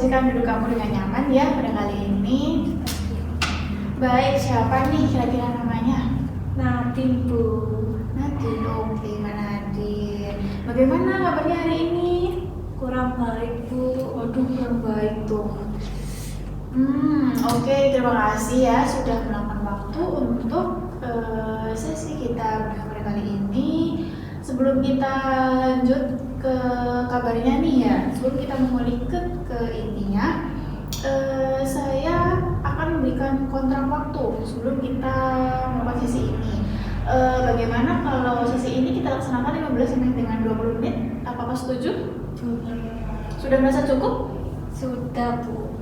posisikan duduk kamu dengan nyaman ya pada kali ini. Baik, siapa nih kira-kira namanya? Nadine, Bu. Nadine, oke, Mbak Nadine. Bagaimana kabarnya hari ini? Kurang baik, Bu. Waduh, kurang baik tuh. Oke, terima kasih ya sudah meluangkan waktu untuk sesi kita pada kali ini. Sebelum kita lanjut ke kabarnya nih ya, sebelum kita mengulik ke intinya, saya akan memberikan kontrak waktu sebelum kita melakukan sesi ini. Bagaimana kalau sesi ini kita laksanakan 15 sampai dengan 20 menit? Apakah setuju? Sudah merasa cukup? Sudah, Bu.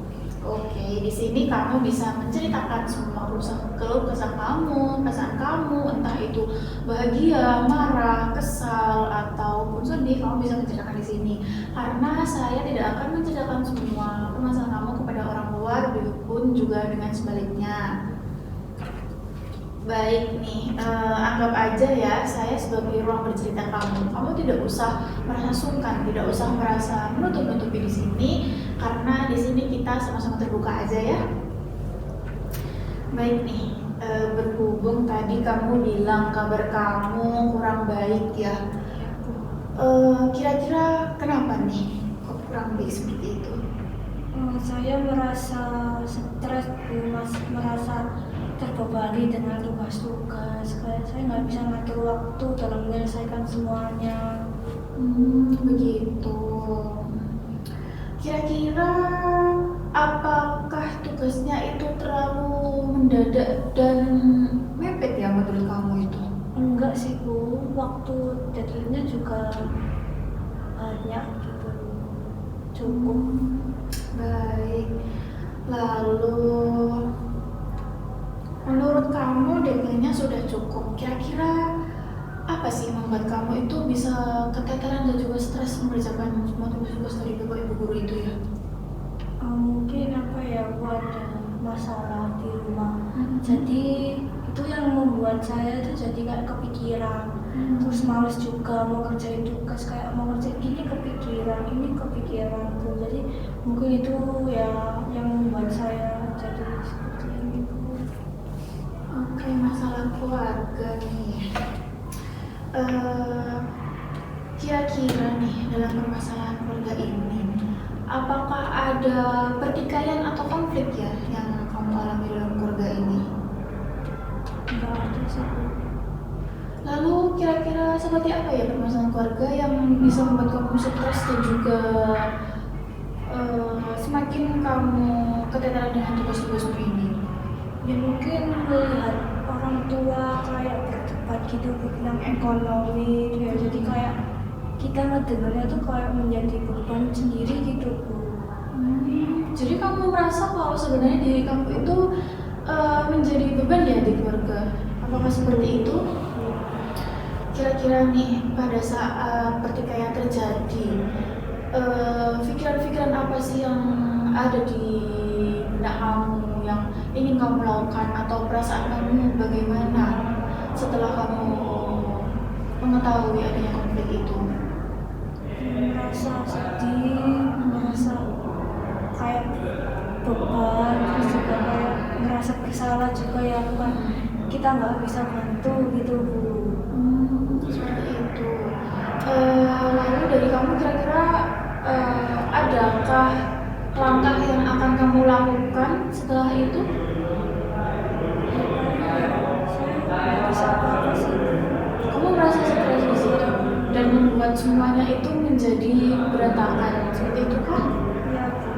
Oke, di sini kamu bisa menceritakan semua keluh kesah kamu, perasaan kamu, entah itu bahagia, marah, kesal, ataupun sedih, kamu bisa menceritakan di sini. Karena saya tidak akan menceritakan semua permasalahan kamu kepada orang luar, begitupun juga dengan sebaliknya. Baik nih, anggap aja ya saya sebagai ruang bercerita kamu. Kamu tidak usah merasa sungkan, tidak usah merasa menutup-nutupi di sini, karena di sini kita sama-sama terbuka aja ya. Baik nih, berhubung tadi kamu bilang kabar kamu kurang baik ya. Kira-kira kenapa nih kok kurang baik seperti itu? Saya merasa stres, Bu. Merasa terbebani dengan tugas-tugas. Kayak saya nggak bisa ngatur waktu dalam menyelesaikan semuanya. Begitu. Kira-kira apakah tugasnya itu terlalu mendadak dan mepet ya menurut kamu itu? Enggak sih, Bu. Waktu deadline-nya juga banyak gitu. Cukup. Baik. Lalu menurut kamu deadline-nya sudah cukup. Kira-kira apa sih yang membuat kamu itu bisa keteteran dan juga stres mengerjakan semua tugas-tugas dari Bapak Ibu guru itu ya? Mungkin apa ya, buat masalah di rumah. Jadi itu yang membuat saya itu jadi kayak kepikiran. Terus males juga mau kerjain tugas, kayak mau ngerjain ini kepikiran tuh. Jadi mungkin itu ya yang membuat saya jadi seperti ini, Bu. Oke, masalah keluarga nih. Kira-kira nih dalam permasalahan keluarga ini, apakah ada pertikaian atau konflik ya yang kamu alami dalam keluarga ini? Enggak ada sih, Bu. Lalu kira-kira seperti apa ya permasalahan keluarga yang bisa membuat kamu stres dan juga semakin kamu keteteran dengan tugas-tugasmu ini? Ya mungkin melihat orang tua kayak berdebat gitu tentang ekonomi ya, jadi kayak kita ngedengarnya tuh kayak menjadi beban sendiri gitu, Bu. Jadi kamu merasa kalau sebenarnya diri kamu itu menjadi beban ya di keluarga? Apakah seperti itu? Kira-kira nih pada saat pertikaian terjadi, pikiran-pikiran apa sih yang ada di benak kamu yang ingin kamu lakukan, atau perasaan kamu bagaimana setelah kamu mengetahui adanya konflik itu? Merasa sedih, merasa kayak beban, terus juga kayak merasa bersalah juga ya, bukan kita nggak bisa bantu gitu, Bu. Seperti itu. Lalu dari kamu kira-kira adakah langkah yang akan kamu lakukan setelah itu? Saya nggak bisa apa-apa sih. Kamu merasa stres di situ dan membuat semuanya itu menjadi berantakan, seperti itu kah? Ya, Bu.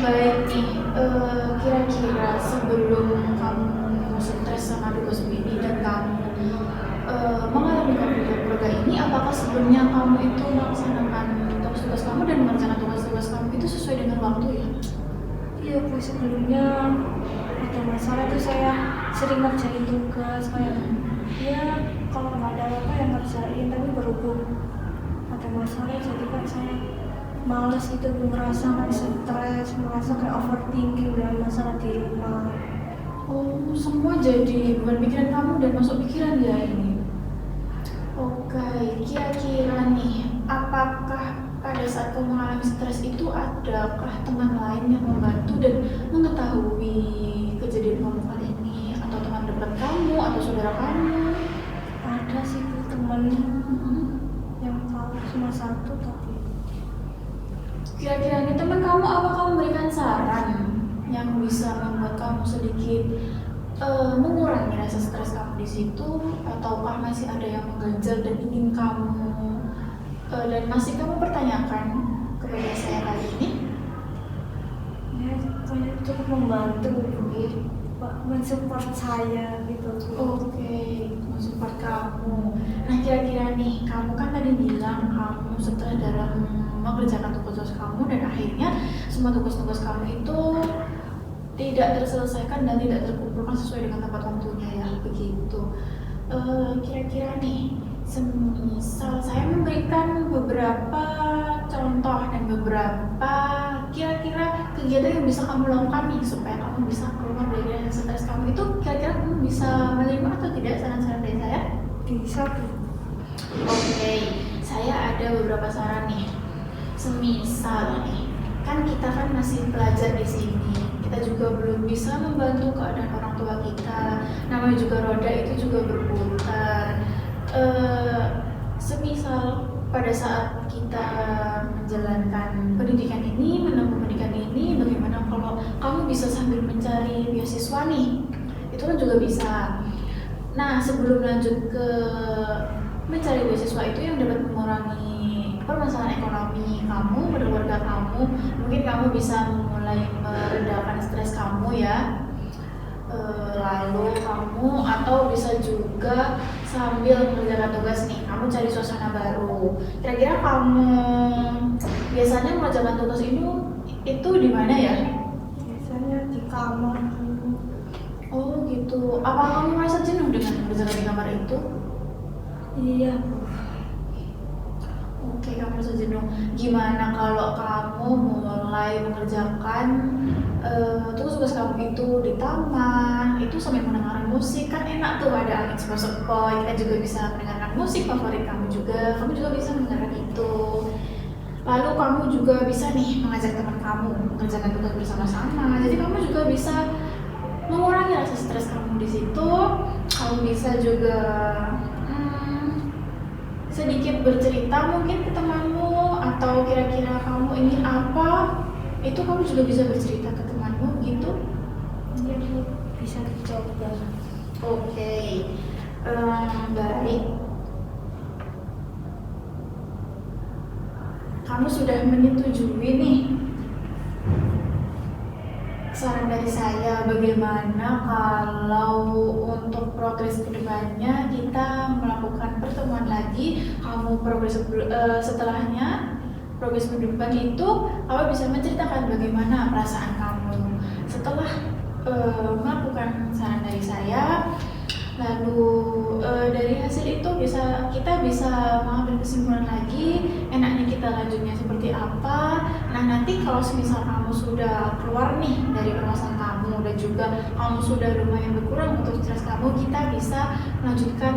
Baik nih, kira-kira sebelum kamu stres sama tugas ini dan kamu mengalami konflik keluarga ini, apakah sebelumnya kamu itu melaksanakan tugas-tugas kamu dan mengerjakan tugas-tugas kamu itu sesuai dengan waktu ya? Iya, Bu. Sebelumnya ada masalah tuh saya sering ngerjain tugas kayak ya kalau nggak ada apa yang ngerjain, tapi berhubung ada masalah jadi kan saya males gitu, merasa kayak stres, merasa kayak overthinking dengan masalah di rumah. Oh, semua jadi beban pikiran kamu dan masuk pikiran ya ini. Oke, kira-kira nih, apakah pada pada saat kamu mengalami stres itu adakah teman lain yang membantu dan mengetahui kejadian kamu kali ini, atau teman dekat kamu atau saudara kamu? Ada sih Bu, teman yang tahu cuma satu tapi Kira-kira nih teman kamu apakah memberikan saran yang bisa membuat kamu sedikit mengurangi rasa stres kamu di situ, ataukah masih ada yang mengganjal dan ingin kamu dan masih kamu pertanyakan kepada saya kali ini? ya pokoknya cukup membantu Bu, Pak, mensupport saya gitu Bu. Oke, mensupport kamu. Nah kira-kira nih, kamu kan tadi bilang kamu stres dalam mengerjakan tugas-tugas kamu dan akhirnya semua tugas-tugas kamu itu tidak terselesaikan dan tidak terkumpulkan sesuai dengan tepat waktunya ya, begitu. Kira-kira nih, semisal saya memberikan beberapa contoh dan beberapa kira-kira kegiatan yang bisa kamu lakukan nih supaya kamu bisa keluar dari rasa stres kamu itu, kira-kira kamu bisa menerima atau tidak saran-saran dari saya? Bisa Bu. Oke, saya ada beberapa saran nih. Semisal nih, kan kita kan masih pelajar di sini, kita juga belum bisa membantu keadaan orang tua kita. Namanya juga roda itu juga berputar. Semisal pada saat kita menjalankan pendidikan ini, menempuh pendidikan ini, bagaimana kalau kamu bisa sambil mencari beasiswa nih? Itu kan juga bisa. Nah, sebelum lanjut ke mencari beasiswa itu yang dapat mengurangi permasalahan ekonomi kamu, keluarga kamu, mungkin kamu bisa mulai meredakan stres kamu ya. Lalu kamu atau bisa juga sambil mengerjakan tugas nih, kamu cari suasana baru. Kira-kira kamu biasanya mengerjakan tugas itu di mana ya? Biasanya di kamar Bu. Oh gitu. Apa kamu merasa jenuh dengan mengerjakan di kamar itu? Iya Bu. Oke, kamu merasa jenuh. Gimana kalau kamu mulai mengerjakan tugas-tugas kamu itu di taman, itu sambil mendengarkan musik, kan enak tuh ada angin sepoi-sepoi, kita juga bisa mendengarkan musik favorit kamu juga bisa mendengarkan itu. Lalu kamu juga bisa nih mengajak teman kamu mengerjakan tugas bersama-sama, jadi kamu juga bisa mengurangi rasa stres kamu di situ. Kamu bisa juga sedikit bercerita mungkin ke temanmu, atau kira-kira kamu ingin apa, itu kamu juga bisa bercerita ke temanmu gitu. Iya Bu, bisa dicoba. Oke, baik. Kamu sudah menyetujui nih saran dari saya, bagaimana kalau untuk progres kedepannya kita melakukan pertemuan lagi, kamu progres setelahnya, progres minggu depan itu kamu bisa menceritakan bagaimana perasaan kamu setelah melakukan saran dari saya. Lalu dari hasil itu kita bisa mengambil kesimpulan lagi, enaknya kita lanjutnya seperti apa. Nah nanti kalau semisal kamu sudah keluar nih dari permasalahan kamu dan juga kamu sudah lumayan berkurang untuk stres kamu, kita bisa melanjutkan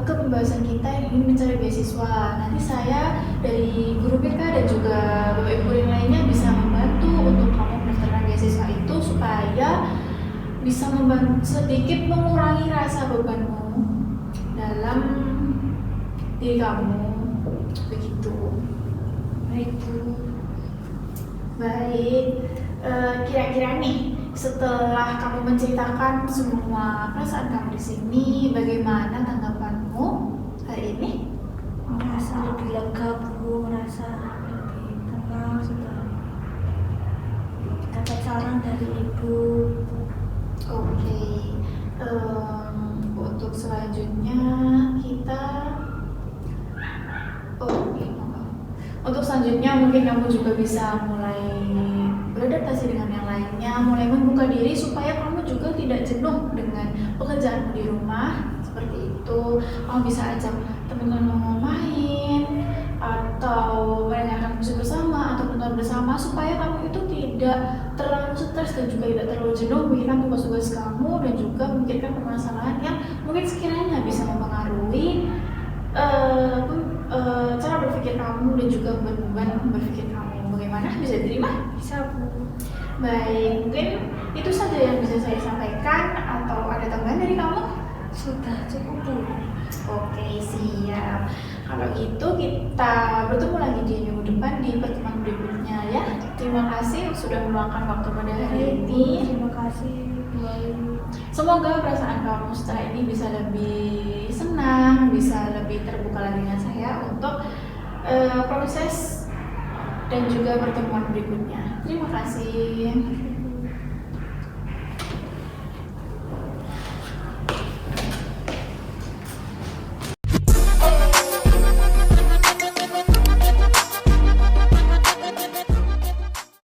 ke pembahasan kita yang ingin mencari beasiswa. Nanti saya dari guru BK dan juga bapak ibu yang lainnya bisa membantu untuk kamu mendaftarkan beasiswa itu supaya bisa membantu sedikit mengurangi rasa bebanmu dalam diri kamu, begitu. Baik Bu. Baik, kira-kira nih setelah kamu menceritakan semua perasaan kamu di sini, bagaimana tanggapanmu hari ini? Merasa lebih lega Bu, merasa lebih tenang sudah dapat saran dari Ibu. Oke, untuk selanjutnya kita, untuk selanjutnya mungkin kamu juga bisa mulai beradaptasi dengan yang lainnya, mulai membuka diri supaya kamu juga tidak jenuh dengan pekerjaan di rumah seperti itu. Kamu bisa ajak teman-teman main atau mendengarkan musik bersama atau nonton bersama supaya kamu itu tidak terlalu stres dan juga tidak terlalu jenuh memikirkan tugas-tugas kamu dan juga memikirkan permasalahan yang mungkin sekiranya bisa mempengaruhi cara berpikir kamu dan juga beban berpikir kamu. Bagaimana? Bisa diterima? Bisa Bu. Baik, mungkin itu saja yang bisa saya sampaikan, atau ada tambahan dari kamu? Sudah cukup Bu. Oke, siap. Kalau gitu kita bertemu lagi di minggu depan di pertemuan berikutnya ya. Terima kasih sudah meluangkan waktu pada hari ini. Terima kasih kembali. Semoga perasaan kamu setelah ini bisa lebih senang, bisa lebih terbuka lagi dengan saya untuk proses dan juga pertemuan berikutnya. Terima kasih.